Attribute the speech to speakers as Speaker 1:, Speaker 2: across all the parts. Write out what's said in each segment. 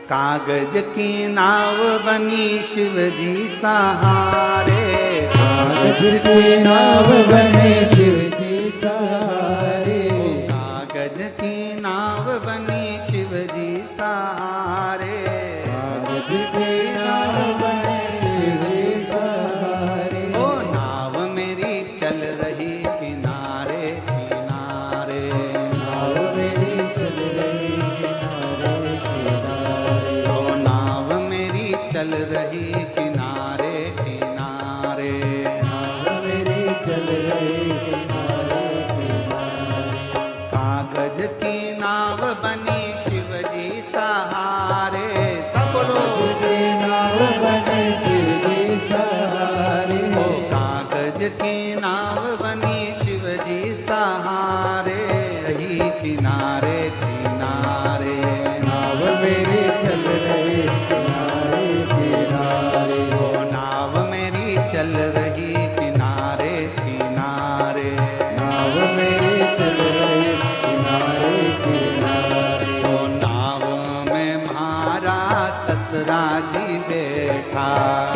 Speaker 1: कागज की नाव बनी शिव जी सहारे,
Speaker 2: कागज की नाव बने शिव जी सहारे,
Speaker 1: कागज की नाव बनी शिव जी सहारे,
Speaker 2: कागज की नाव बने शिव जी सहारे।
Speaker 1: ओ नाव मेरी चल रही किनारे किनारे,
Speaker 2: नाव मेरी चल रही किनारे किनारे,
Speaker 1: ओ नाव मेरी चल रही किनारे किनारे,
Speaker 2: नाव मेरी चल रही किनारे किनारे।
Speaker 1: कागज की नाव बनी शिव जी सहारे, सब लोग
Speaker 2: की नाव बने शिव जी सहारे,
Speaker 1: ओ कागज की नाव बनी शिव जी सहारे, रही किनारे किनारे,
Speaker 2: नाव मेरी चल रही किनारे किनारे,
Speaker 1: ओ नाव मेरी चल रही किनारे किनारे,
Speaker 2: नाव मेरी चल रही किनारे किनारे।
Speaker 1: ओ नाव में म्हारा ससुरा जी बैठा,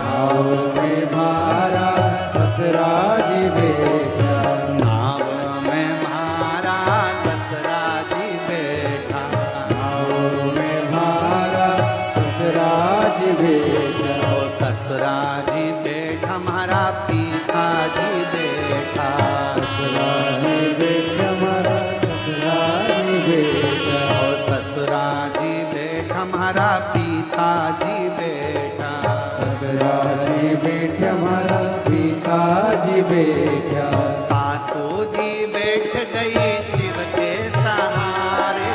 Speaker 2: नाव में मारा ससुरा जी बैठा,
Speaker 1: नाव में म्हारा ससुरा जी बैठा,
Speaker 2: नाव में मारा ससुरा जी बैठा,
Speaker 1: ओ ससुरा जी बैठा हमारा पिता जी बैठा,
Speaker 2: ससुरा जी बैठा मारा ससुरा जी बैठा,
Speaker 1: ओ ससुरा जी बैठा हमारा पिता जी बैठा,
Speaker 2: ससुरा जी बैठा मारा पिताजी बैठा,
Speaker 1: सासू जी बैठ गई शिव के सहारे,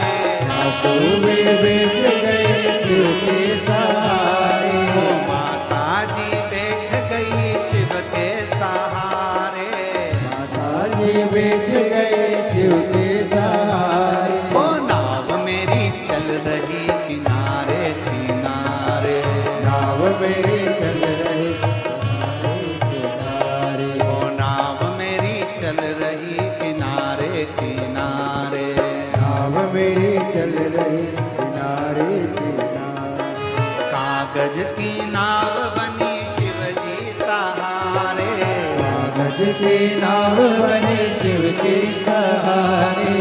Speaker 2: सासू में बैठ गए शिव के सहारे,
Speaker 1: ओ माता जी बैठ गई शिव के सहारे,
Speaker 2: माता जी बैठ गए शिव के सहारे।
Speaker 1: ओ नाव मेरी चल रही किनारे किनारे,
Speaker 2: नाव मेरी चल रही किनारे,
Speaker 1: ओ नाव मेरी चल रही किनारे किनारे,
Speaker 2: नाव मेरी चल रही किनारे किनारे।
Speaker 1: कागज की नाव बनी शिव जी सहारे,
Speaker 2: कागज की नाव बने शिव के सहारे,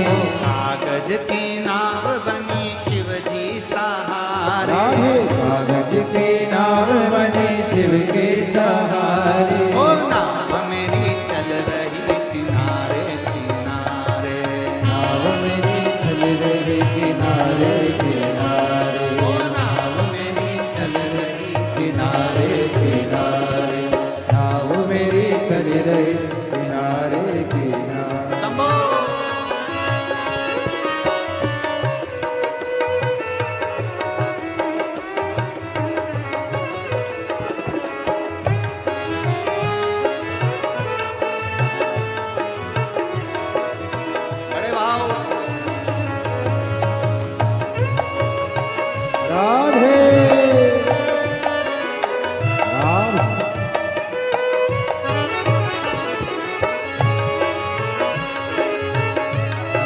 Speaker 1: कागज की नाव बनी शिव जी सहारे,
Speaker 2: राधे कागज की नाव बने शिव के सहारे,
Speaker 1: ओ नाव मेरी चल रही किनारे किनारे,
Speaker 2: नाव मेरी चल रही किनारे किनारे,
Speaker 1: ओ नाव मेरी चल रही
Speaker 2: किनारे किनारे, नाव मेरी चल रही किनारे किनारे।
Speaker 1: शंभो। बड़े भाव
Speaker 2: राधे राधे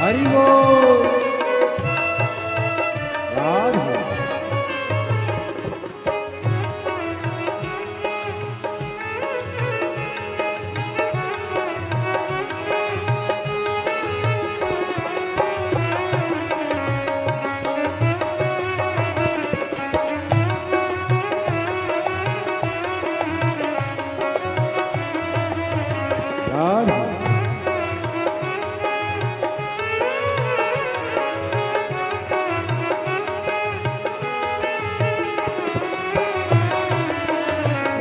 Speaker 2: हरि बोल राधे राधे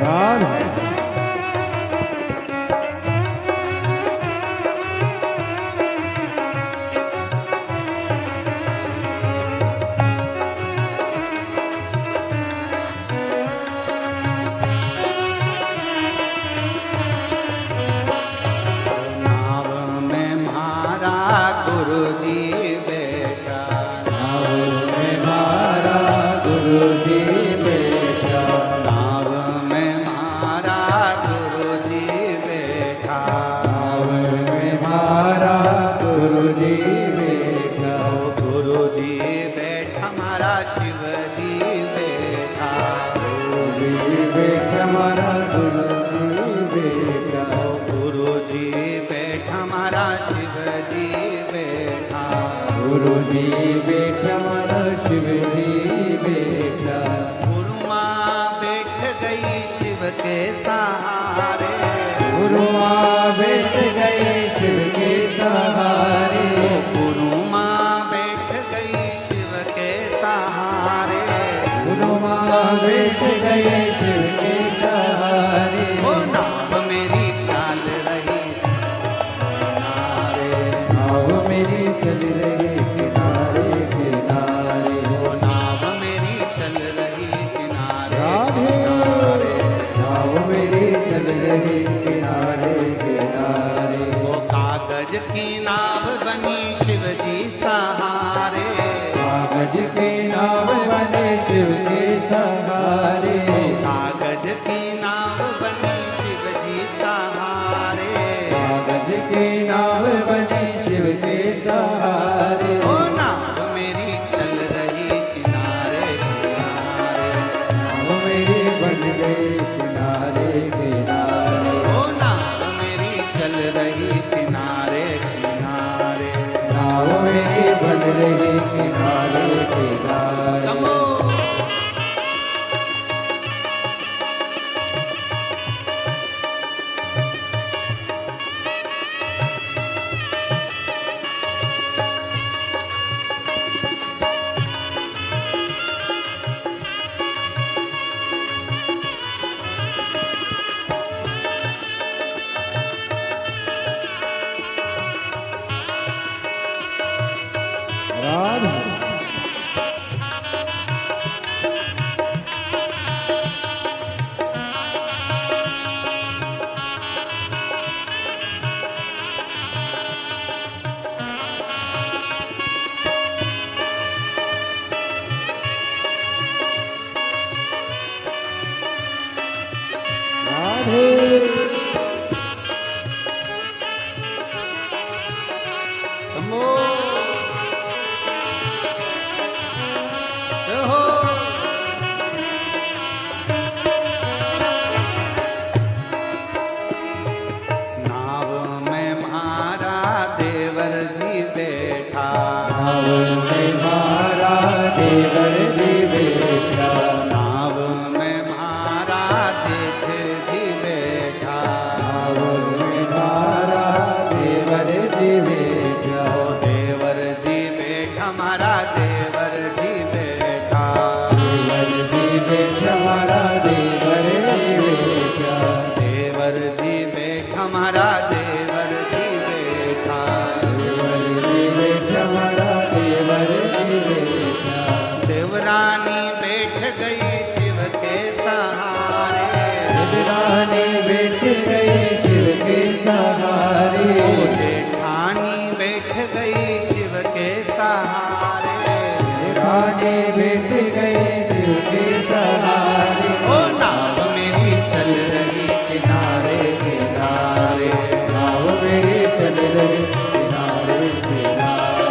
Speaker 2: राधे
Speaker 1: नाव में म्हारा गुरु जी बैठा,
Speaker 2: नाव में मारा गुरु जी बैठा,
Speaker 1: नाव में म्हारा गुरु जी बैठा,
Speaker 2: नाव में मारा गुरु जी बैठा,
Speaker 1: ओ गुरु जी बैठा हमारा शिव जी बैठा,
Speaker 2: बैठा मारा गुरुजी बैठा।
Speaker 1: गुरु जी बैठा हमारा शिव जी बैठा।
Speaker 2: गुरुजी बैठा मारा शिव जी बैठा।
Speaker 1: गुरु माँ बैठ गई शिव के सहारे।
Speaker 2: गुरु माँ बैठ गए शिव के सहारे।
Speaker 1: गुरु माँ बैठ गई शिव के सहारे।
Speaker 2: गुरु माँ बैठ गए शिव के सहारे।
Speaker 1: ओ नाव मेरी चाल रही किनारे।
Speaker 2: नाव मेरी चल रही किनारे किनारे।
Speaker 1: ओ नाव मेरी चल रही किनारे
Speaker 2: राधे नाव मेरी चल रही किनारे किनारे।
Speaker 1: वो कागज की नाव बनी शिव जी सहारे।
Speaker 2: कागज की नाव बने शिव के सहारे।
Speaker 1: कागज की नाव बनी शिव जी सहारे।
Speaker 2: कागज की नाव बने शिव के सहारे।
Speaker 1: ओ नाव मेरी चल रही किनारे किनारे।
Speaker 2: नाव मेरी बन गई किनारे किनारे।
Speaker 1: ओ नाव मेरी चल रही किनारे किनारे।
Speaker 2: नाव मेरी बन रही किनारे किनारे।
Speaker 1: समो
Speaker 2: राधे
Speaker 1: समो हो नाव में मारा देवर जी बैठा।
Speaker 2: नाव में मारा देवर जी बैठा।
Speaker 1: नाव में मारा जेठ जी बैठा।
Speaker 2: नाव में मारा देवर जी बैठा।
Speaker 1: ओ देवर जी बैठा हमारा देवर जी बैठा।
Speaker 2: देवर जी बैठा मारा देवर जी बैठा।
Speaker 1: देवर जी बैठा हमारा देवर जी बैठा।
Speaker 2: देवर जी बैठा मारा देवर जी बैठा।
Speaker 1: देवरानी बैठ गई शिव के सहारे।
Speaker 2: देवरानी बैठ गई शिव के सहारे।
Speaker 1: ओ जेठानी बैठ गई शिव के सहारे।
Speaker 2: रानी बैठ गई शिव के सहारे।
Speaker 1: ओ नाव मेरी चल रही किनारे किनारे।
Speaker 2: नाव मेरी चल रही किनारे किनारे।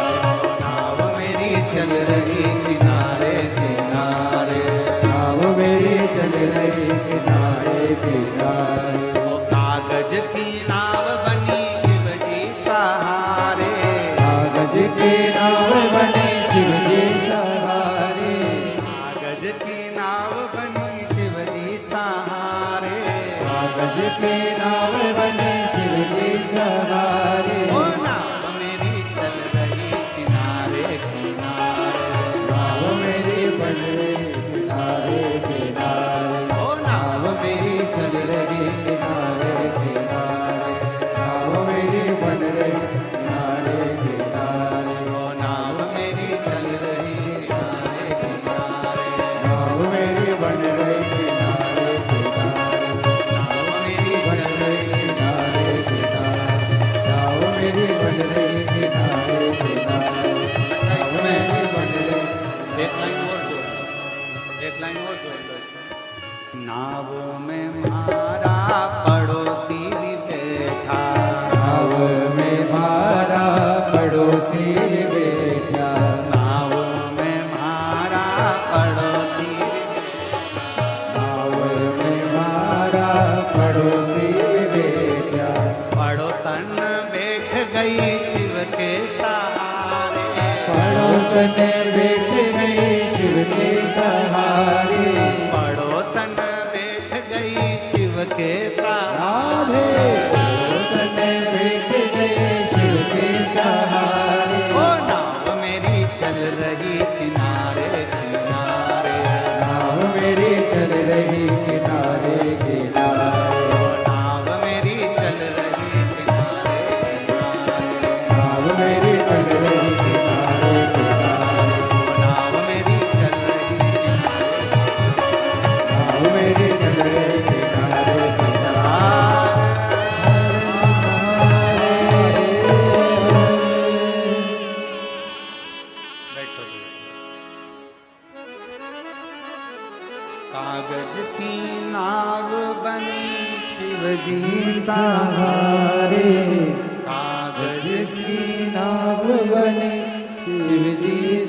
Speaker 1: नाव मेरी चल रही किनारे किनारे।
Speaker 2: नाव मेरी चल रही किनारे किनारे।
Speaker 1: ओ कागज की नाव बनी शिव जी सहारे।
Speaker 2: कागज की नाव बने शिव जी सहारे।
Speaker 1: कागज की नाव बनी शिव जी सहारे।
Speaker 2: कागज की नाव बने शिव जी सहारे।
Speaker 1: ओ नाव मेरी चल रही किनारे किनारे।
Speaker 2: नाव मेरी बन रही किनारे किनारे।
Speaker 1: ओ नाव
Speaker 2: मेरी चल रही किनारे किनारे। नाव मेरी बन रही किनारे किनारे।
Speaker 1: ओ नाव मेरी चल रही किनारे किनारे।
Speaker 2: नाव मेरी बन रही किनारे किनारे।
Speaker 1: नाव मेरी
Speaker 2: बन
Speaker 1: चल
Speaker 2: रही
Speaker 1: रही
Speaker 2: किनारे किनारे। नाव मेरी बन रही किनारे किनारे। नाव मेरी बन रही।
Speaker 1: एक लाइन और जोड़ लो। एक लाइन और जोड़ लो। नाव में मारा पड़ोसी भी बैठा।
Speaker 2: नाव में मारा पड़ोसी बैठा।
Speaker 1: नाव में मारा पड़ोसी भी बैठा।
Speaker 2: नाव पड़ोसन बैठ गई शिव के सहारे
Speaker 1: पड़ोसन बैठ गई शिव के
Speaker 2: राधे पड़ोसन बैठ गए शिव के सहारे
Speaker 1: ओ नाव मेरी चल रही किनारे किनारे
Speaker 2: नाव मेरी चल रही किनारे किनारे
Speaker 1: ओ नाव मेरी चल रही किनारे किनारे
Speaker 2: नाव मेरी चल रही किनारे किनारे
Speaker 1: नाव मेरी चल रही
Speaker 2: नाव मेरी चल रही किनारे
Speaker 1: बैठो जी। कागज की नाव बनी शिव जी
Speaker 2: सहारे
Speaker 1: कागज
Speaker 2: की नाव बनी शिव जी